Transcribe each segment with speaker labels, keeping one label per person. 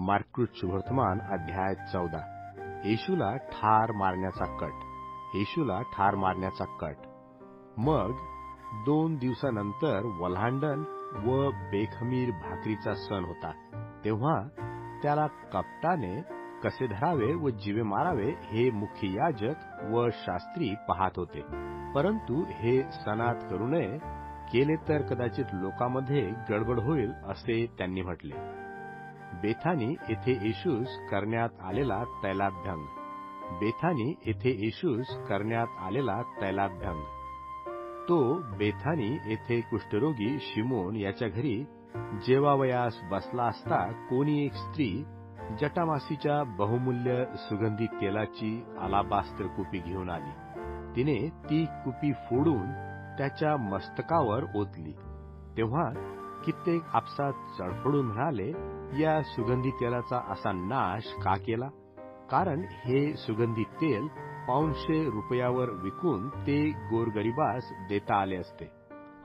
Speaker 1: मार्कुस शुभवर्तमान अध्याय 14. येशूला ठार मारण्याचा कट. येशूला ठार मारण्याचा कट. मग 2 दिवसानंतर वल्हांडण व बेखमीर भाकरीचा सण होता. तेव्हा त्याला कपटाने कसे धरावे व जीवे मारावे हे मुख्य याजक व शास्त्री पाहत होते. परंतु हे सणात करू नये, केले तर कदाचित लोकांमध्ये गडबड होईल असे त्यांनी म्हटले. बेथानी येथे येशूस करण्यात आलेला तैलाभ्यंग. बेथानी येथे येशूस करण्यात आलेला तैलाभ्यंग. तो बेथानी येथे कुष्ठरोगी शिमोन याच्या घरी जेवावयास बसला असता कोणी एक स्त्री जटामासीच्या बहुमूल्य सुगंधी तेलाची अलाबास्त्र कुपी घेऊन आली. तिने ती कुपी फोडून त्याच्या मस्तकावर ओतली. तेव्हा कित्येक आपसात चडफडून म्हणाले, या सुगंधी तेलाचा असा नाश का केला? कारण हे सुगंधी तेल 500 रुपयावर विकून ते गोरगरिबास देता आले असते.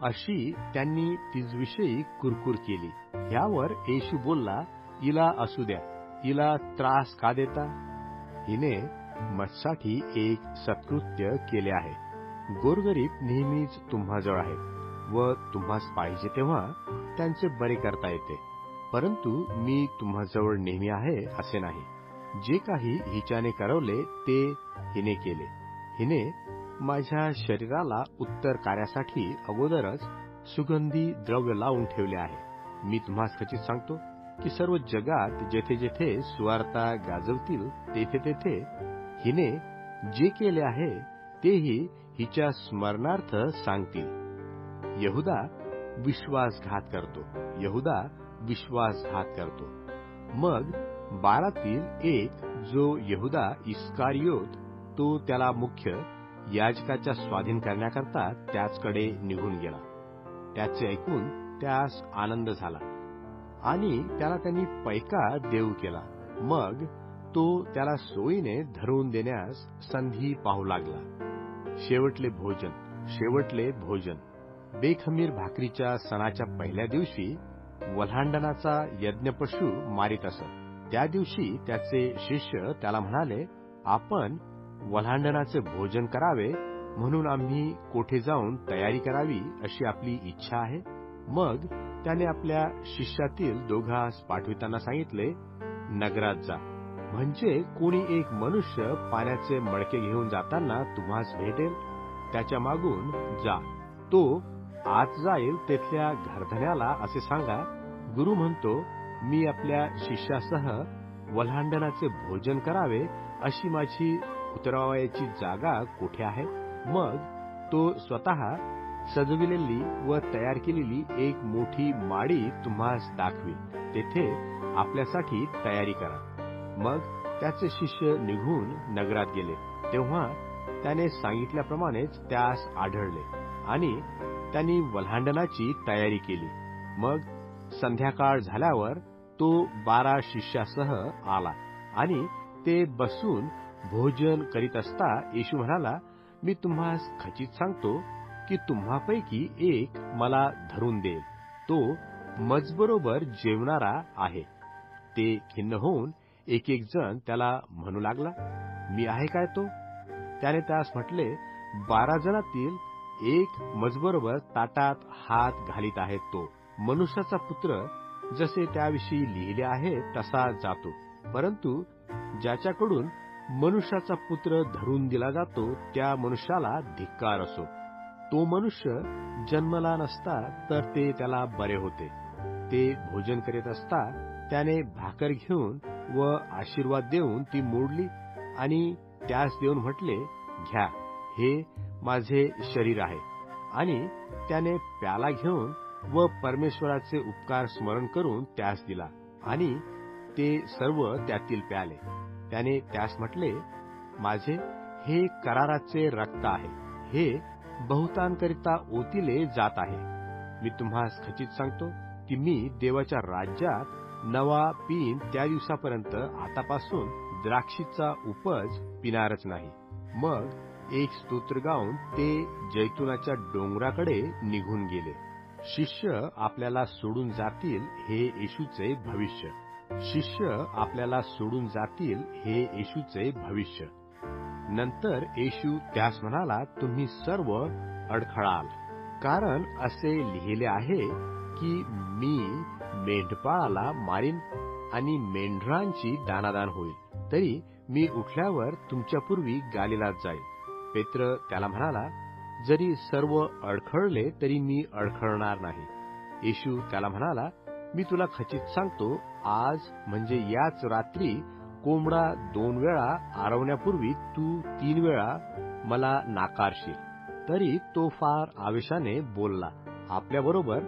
Speaker 1: अशी त्यांनी तिजविषयी कुरकुर केली. ह्यावर येशू बोलला, हिला असू द्या, हिला त्रास का देता? हिने माझ्यासाठी एक सत्कृत्य केले आहे. गोरगरीब नेहमीच तुम्हाजवळ आहेत व तुम्हास पाहिजे तेव्हा त्यांचे बरे करता येते. परंतु मी तुम्हाजवळ नेहमी आहे असे नाही. जे काही हिच्याने करवले ते हिने केले. हिने माझ्या शरीराला उत्तर कार्यासाठी अगोदरच सुगंधी द्रव्य लावून ठेवले आहे. मी तुम्हास खचित सांगतो की सर्व जगात जेथे जेथे सुवार्ता गाजवतील तेथे तेथे हिने जे केले आहे तेही हिच्या स्मरणार्थ सांगतील. यहुदा विश्वासघात करतो. यहुदा विश्वासघात करतो. मग 12तील एक जो यहुदा इस्कारियोत, तो त्याला मुख्य याजकाच्या स्वाधीन करण्याकरता त्याचकडे निघून गेला. त्याचे ऐकून त्यास आनंद झाला आणि त्याला त्यांनी पैका देऊ केला. मग तो त्याला सोयीने धरून देण्यास संधी पाहू लागला. शेवटले भोजन. बेखमीर भाकरीच्या सणाच्या पहिल्या दिवशी वल्हांडणाचा यज्ञपशु मारित असत. त्या दिवशी त्याचे शिष्य त्याला म्हणाले, आपण वल्हांडणाचे भोजन करावे म्हणून आम्ही कोठे जाऊन तयारी करावी अशी आपली इच्छा आहे. मग त्याने आपल्या शिष्यातील 2 पाठविताना सांगितले, नगरात जा, म्हणजे कोणी एक मनुष्य पाण्याचे मडके घेऊन जाताना तुम्हास भेटेल, त्याच्या मागून जा. तो आत जाईल, तेथल्या घरधण्याला असे सांगा, गुरु म्हणतो, मी आपल्या शिष्यासह वल्हांडणाचे भोजन करावे अशी माझी उतरावयाची जागा कुठे आहे? मग तो स्वतः सजविलेली व तयार केलेली एक मोठी माडी तुम्हास दाखवी. तेथे आपल्यासाठी तयारी करा. मग त्याचे शिष्य निघून नगरात गेले. तेव्हा त्याने सांगितल्याप्रमाणेच त्यास आढळले आणि त्यांनी वल्हांडणाची तयारी केली. मग संध्याकाळ झाल्यावर तो 12 शिष्यासह आला आणि ते बसून भोजन करीत असता येशू म्हणाला, मी तुम्हास खचित सांगतो की तुम्हापैकी एक मला धरून देईल. तो मजबरोबर जेवणारा आहे. ते खिन्न होऊन एक जण त्याला म्हणू लागला, मी आहे काय तो? त्याने त्यास म्हटले, 12 जणातील एक मजबरोबर ताटात हात घालीत आहे तो. मनुष्याचा पुत्र जसे त्याविषयी लिहिले आहे तसा जातो, परंतु ज्याच्याकडून मनुष्याचा पुत्र धरून दिला जातो त्या मनुष्याला धिक्कार असो. तो मनुष्य जन्मला नसता तर ते त्याला बरे होते. ते भोजन करीत असता त्याने भाकर घेऊन व आशीर्वाद देऊन ती मोडली आणि त्यास देऊन म्हटले, घ्या, हे माझे शरीर आहे. आणि त्याने प्याला घेऊन व परमेश्वराचे उपकार स्मरण करून त्यास दिला आणि ते सर्व त्यातील प्याले. त्याने त्यास म्हटले, माझे हे कराराचे रक्त आहे. हे बहुतांकरिता ओतिले जात आहे. मी तुम्हास खचित सांगतो की मी देवाच्या राज्यात नवा पिन त्या दिवसापर्यंत आतापासून द्राक्षीचा उपज पिणारच नाही. मग एक स्तोत्र गाऊन ते जैतुनाच्या डोंगराकडे निघून गेले. शिष्य आपल्याला सोडून जातील हे येशूचे भविष्य. शिष्य आपल्याला सोडून जातील हे येशूचे भविष्य. नंतर येशू त्यास म्हणाला, तुम्ही सर्व अडखळाल, कारण असे लिहिले आहे की मी मेंढपाळाला मारीन आणि मेंढरांची दानादान होईल. तरी मी उठल्यावर तुमच्यापूर्वी गालिलात जाईल. पेत्र त्याला म्हणाला, जरी सर्व अडखळले तरी मी अडखळणार नाही. येशू त्याला म्हणाला, मी तुला खचित सांगतो, आज म्हणजे याच रात्री कोंबडा 2 वेळा आरवण्यापूर्वी तू 3 वेळा मला नाकारशील. तरी तो फार आवेशाने बोलला. आपल्याबरोबर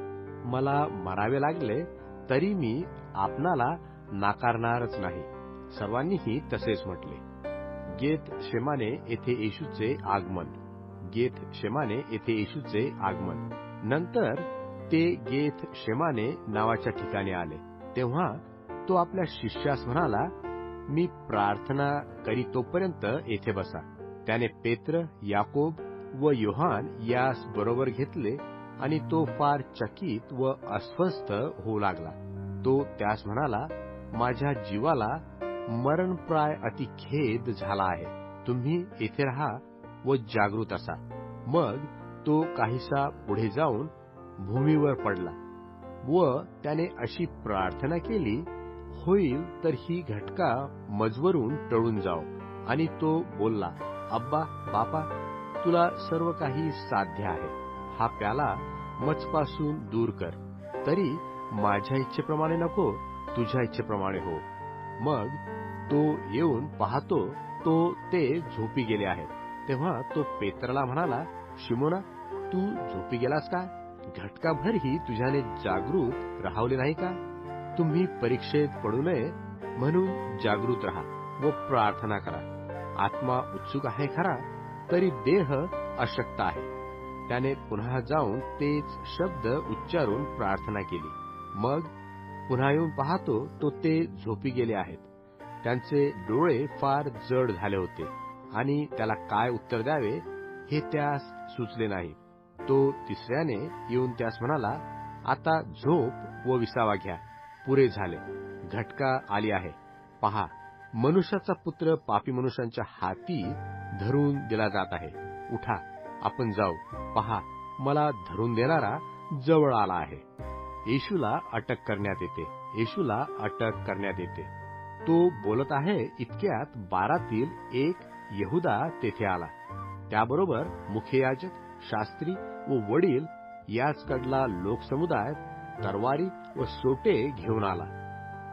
Speaker 1: मला मरावे लागले तरी मी आपणाला नाकारणारच नाही. सर्वांनीही तसेच म्हटले. गेतशेमाने येथे येशूचे आगमन. गेतशेमाने येथे येशूचे आगमन. नंतर ते गेतशेमाने नावाच्या ठिकाणी आले. तेव्हा तो आपल्या शिष्यास म्हणाला, मी प्रार्थना करीतोपर्यंत येथे बसा. त्याने पेत्र, याकोब व योहान यास बरोबर घेतले आणि तो फार चकित व अस्वस्थ होऊ लागला. तो त्यास म्हणाला, माझ्या जीवाला मरणप्राय अति खेद झाला आहे. तुम्ही येथे राहा व जागृत असा. मग तो काहीसा पुढे जाऊन भूमीवर पडला व त्याने अशी प्रार्थना केली, होईल तर ही घटका मजवरून टळून जाओ. आणि तो बोलला, अब्बा बापा, तुला सर्व काही साध्य आहे. हा प्याला मजपासून दूर कर. तरी माझ्या इच्छेप्रमाणे नको, तुझ्या इच्छेप्रमाणे हो. मग तो येऊन पाहतो तो ते झोपी गेले आहेत. तेव्हा तो पेत्राला म्हणाला, शिमोना, तू झोपी गेलास का? घटकाभरही तुझ्याने जागृत राहावले नाही का? तुम्ही परीक्षेत पडू नये म्हणून जागृत राहा व प्रार्थना करा. आत्मा उत्सुक आहे खरा, तरी देह अशक्त आहे. त्याने पुन्हा जाऊन तेच शब्द उच्चारून प्रार्थना केली. मग पुन्हा येऊन पाहतो तो ते झोपी गेले आहेत. त्यांचे डोळे फार जड झाले होते आणि त्याला काय उत्तर द्यावे हे त्यास सुचले नाही. तो तिसऱ्याने येऊन त्यास म्हणाला, आता झोप व विसावा घ्या, पुरे झाले. घटका आली आहे. पहा, मनुष्याचा पुत्र पापी मनुष्यांच्या हाती धरून दिला जात आहे. उठा, आपण जाऊ. पहा, मला धरून देणारा जवळ आला आहे. येशूला अटक करण्यात येते. येशूला अटक करण्यात येते. तो बोलत आहे इतक्यात 12 एक यहुदा तेथे आला. त्याबरोबर मुख्ययाजक, शास्त्री व वडील याचकडला लोकसमुदाय तरवारी व सोटे घेऊन आला.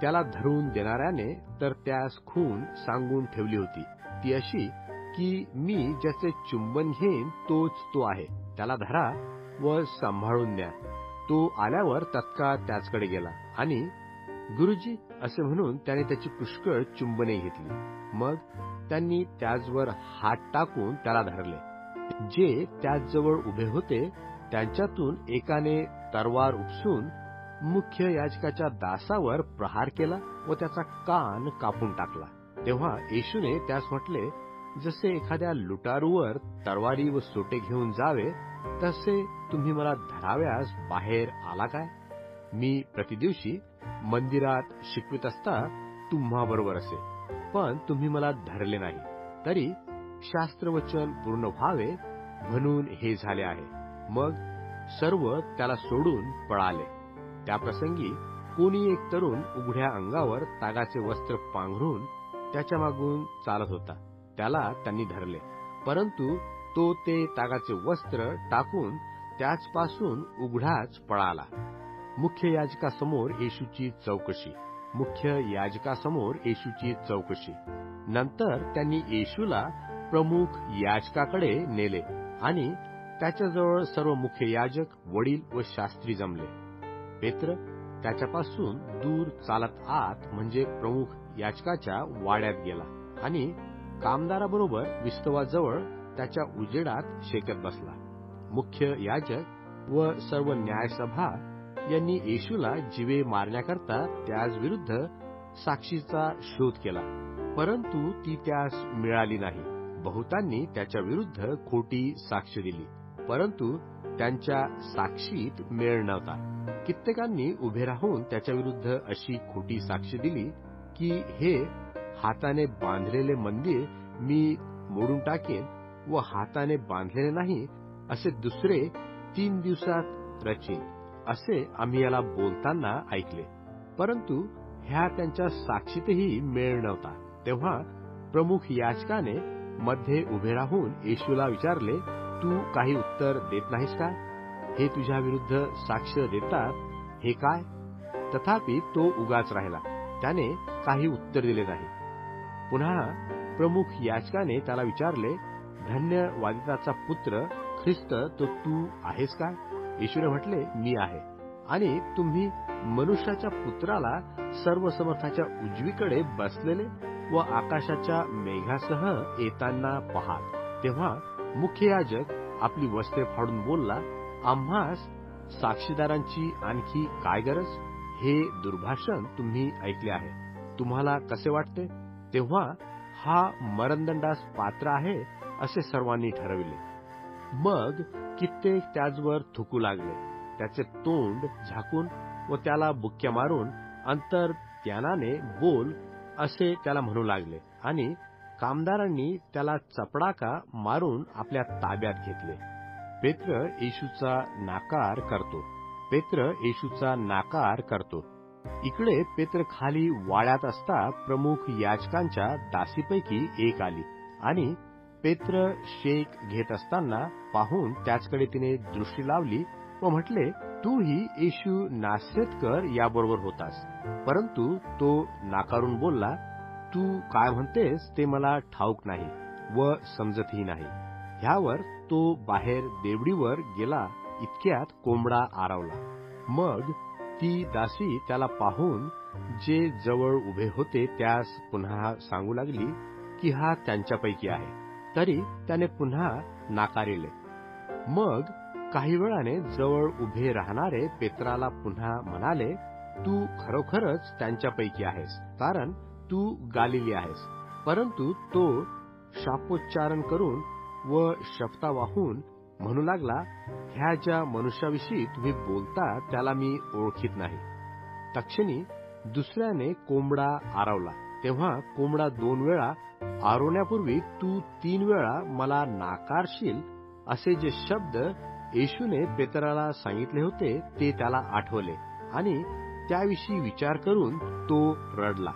Speaker 1: त्याला धरून देणाऱ्याने तर त्यास खून सांगून ठेवली होती, ती अशी की मी ज्याचे चुंबन घेईन तोच तो आहे, त्याला धरा व सांभाळून न्या. तो आल्यावर तत्काळ त्याचकडे गेला आणि गुरुजी असे म्हणून त्याने त्याची पुष्कळ चुंबने घेतली. मग त्यांनी त्याचवर हात टाकून त्याला धरले. जे त्याचजवळ उभे होते त्यांच्यातून एकाने तरवार उपसून मुख्य याजकाच्या दासावर प्रहार केला व त्याचा कान कापून टाकला. तेव्हा येशूने त्यास म्हटले, जसे एखाद्या लुटारूवर तरवारी व सोटे घेऊन जावे तसे तुम्ही मला धराव्यास बाहेर आला काय? मी प्रतिदिवशी मंदिरात शिकवित असता तुम्हाबरोबर असे, पण तुम्ही मला धरले नाही. तरी शास्त्रवचन पूर्ण व्हावे म्हणून हे झाले आहे. मग सर्व त्याला सोडून पळाले. त्याप्रसंगी कोणी एक तरुण उघड्या अंगावर तागाचे वस्त्र पांघरून त्याच्या मागून चालत होता. त्याला त्यांनी धरले, परंतु तो ते तागाचे वस्त्र टाकून त्याचपासून उघडाच पळाला. मुख्य याजकासमोर येशूची चौकशी. मुख्य याजकासमोर येशूची चौकशी. नंतर त्यांनी येशूला प्रमुख याजकाकडे नेले आणि त्याच्याजवळ सर्व मुख्य याजक, वडील व शास्त्री जमले. पेत्र त्याच्यापासून दूर चालत आत म्हणजे प्रमुख याजकाच्या वाड्यात गेला आणि कामदाराबरोबर विस्तवाजवळ त्याच्या उजेडात शेकत बसला. मुख्य याजक व सर्व न्यायसभा यांनी येशूला जीवे मारण्याकरता त्याच विरुद्ध साक्षीचा शोध केला, परंतु ती त्यास मिळाली नाही. बहुतांनी त्याच्या विरुद्ध खोटी साक्ष दिली, परंतु त्यांच्या साक्षीत मेळ नव्हता. कित्येकांनी उभे राहून त्याच्या विरुद्ध अशी खोटी साक्ष दिली की हे हाताने बांधलेले मंदिर मी मोडून टाकेन व हाताने बांधलेले नाही असे दुसरे 3 दिवसात रचीन, असे आम्ही याला बोलताना ऐकले. परंतु ह्या त्यांच्या साक्षीतही मेळ नव्हता. तेव्हा प्रमुख याजकाने मध्ये उभे राहून येशूला विचारले, तू काही उत्तर देत नाहीस का? हे तुझ्या विरुद्ध साक्ष देतात हे काय? तथापि तो उगाच राहिला, त्याने काही उत्तर दिले नाही. पुन्हा प्रमुख याजकाने त्याला विचारले, धन्यवादिताचा पुत्र ख्रिस्त तो तू आहेस का? येशूने म्हटले, मी आहे. आणि तुम्ही मनुष्याच्या पुत्राला सर्वसमर्थाच्या उजवीकडे बसलेले व आकाशाच्या मेघासह येताना पाहाल. तेव्हा मुख्य याजक आपली वस्त्रे फाडून बोलला, आम्हास साक्षीदारांची आणखी काय गरज? हे दुर्भाषण तुम्ही ऐकले आहे. तुम्हाला कसे वाटते? तेव्हा हा मरणदंडास पात्र आहे असे सर्वांनी ठरविले. मग कित्येक त्याचवर थुकू लागले, त्याचे तोंड झाकून व त्याला बुक्क्या मारून अंतर्ज्ञानाने बोल असे त्याला म्हणू लागले. आणि कामदारांनी त्याला चपडाका मारून आपल्या ताब्यात घेतले. पेत्र येशूचा नाकार करतो. इकडे पेत्र खाली वाड्यात असता प्रमुख याजकांच्या दासीपैकी एक आली आणि पेत्र शेक घेत असताना पाहून त्याचकडे तिने दृष्टी लावली व म्हटले, तूही येशू नासरेतकर याबरोबर होतास. परंतु तो नाकारून बोलला, तू काय म्हणतेस ते मला ठाऊक नाही व समजतही नाही. ह्यावर तो बाहेर देवडीवर गेला, इतक्यात कोंबडा आरवला. मग ती दासी त्याला पाहून जे जवळ उभे होते त्यास पुन्हा सांगू लागली की हा त्यांच्यापैकी आहे. तरी त्याने पुन्हा नाकारिले. मग काही वेळाने जवळ उभे राहणारे पेत्राला पुन्हा म्हणाले, तू खरोखरच त्यांच्यापैकी आहेस, कारण तू गालिली आहेस. परंतु तो शापोच्चारण करून व शपथा वाहून म्हणू लागला, ह्या ज्या मनुष्याविषयी तुम्ही बोलता त्याला मी ओळखीत नाही. तक्षणी दुसऱ्याने कोंबडा आरवला. तेव्हा कोंबडा 2 वेळा आरवण्यापूर्वी तू 3 वेळा मला नाकारशील असे जे शब्द येशूने पेत्राला सांगितले होते ते त्याला आठवले आणि त्याविषयी विचार करून तो रडला.